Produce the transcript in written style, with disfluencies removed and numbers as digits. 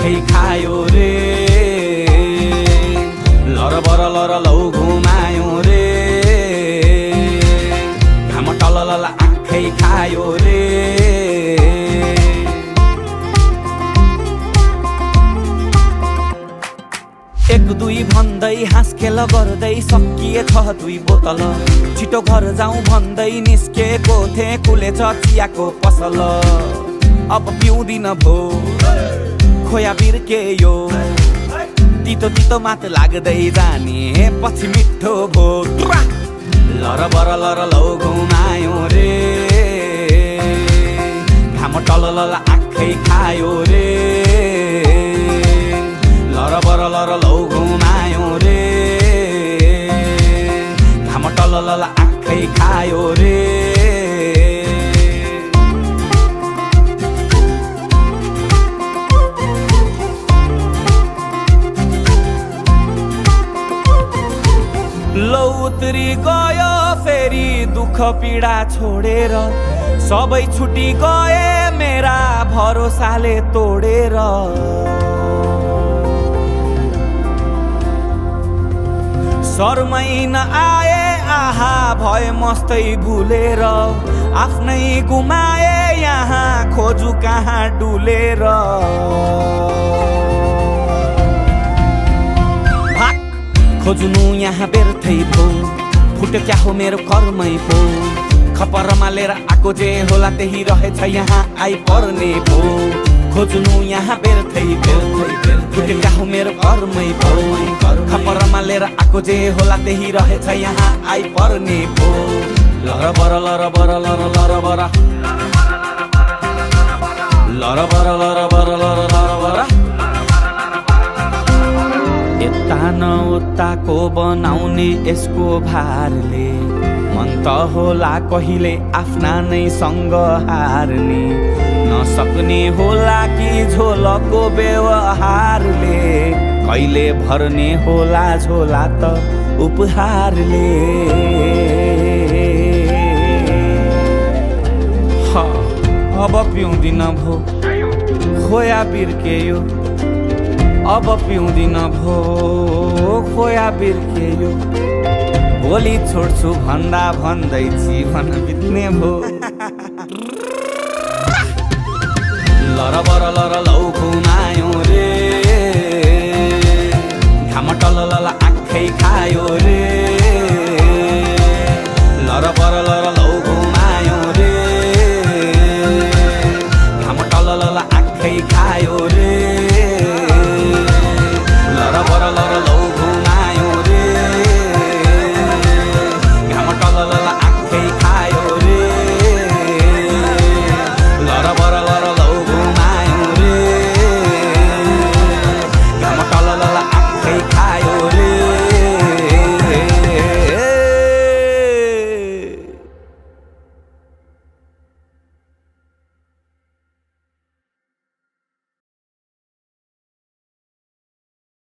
आँखै खायो रे लरबर लर लौ घुमायो रे घाम टलल आँखै खायो रे एक दुई भन्दै हाँसखेल गर्दै सकिएछ दुई बोतल छिटो घर जाउँ भन्दै निस्केको थिएँ कुलेछ चियाको पसल अब पिउँदिन भो खोया बिर्केयो तितो तितो मात लाग्दै जाने पछि मिठो भो लरबर लर लौ घुमायो रे घाम टलल आँखै खायो रे लरबर लर लौ घुमायो रे घाम टलल आँखै खायो रे लौ उत्री गयो फेरि दुःख पीडा छोडेर सबै छुटी गए मेरा भरोसाले तोडेर शर्मै नआए आहा भए मस्तै भुलेर आफ्नै गुमाए यहाँ खोजु कहाँ डुलेर भाग खोज्नु यहाँ व्यर्थै भो फुट्यो क्या हो मेरो कर्मै भो खपरमा लिएर आएको जे होला त्यही रहेछ यहाँ आइपर्ने भो खोज्नु यहाँ व्यर्थै फुट्यो क्या हो मेरो कर्मै भो खपरमा लिएर आएको जे होला त्यही रहेछ यहाँ आइपर्ने भो लरबर लरबर लर लरबर लरबर लरबर लर लरबर यता न उताको बनाउने यसको भारले मन त होला कहिले आफ्ना नै सँग हार्ने नसक्ने होला कि झोलको व्यवहारले कहिले भर्ने होला झोला त उपहारले अब पिउँदिन भो खोया बिर्केयो अब पिउँदिन भो खोया बिर्केयो भोलि छोड्छु भन्दा भन्दै जीवन बित्ने भो लरबर लर लौ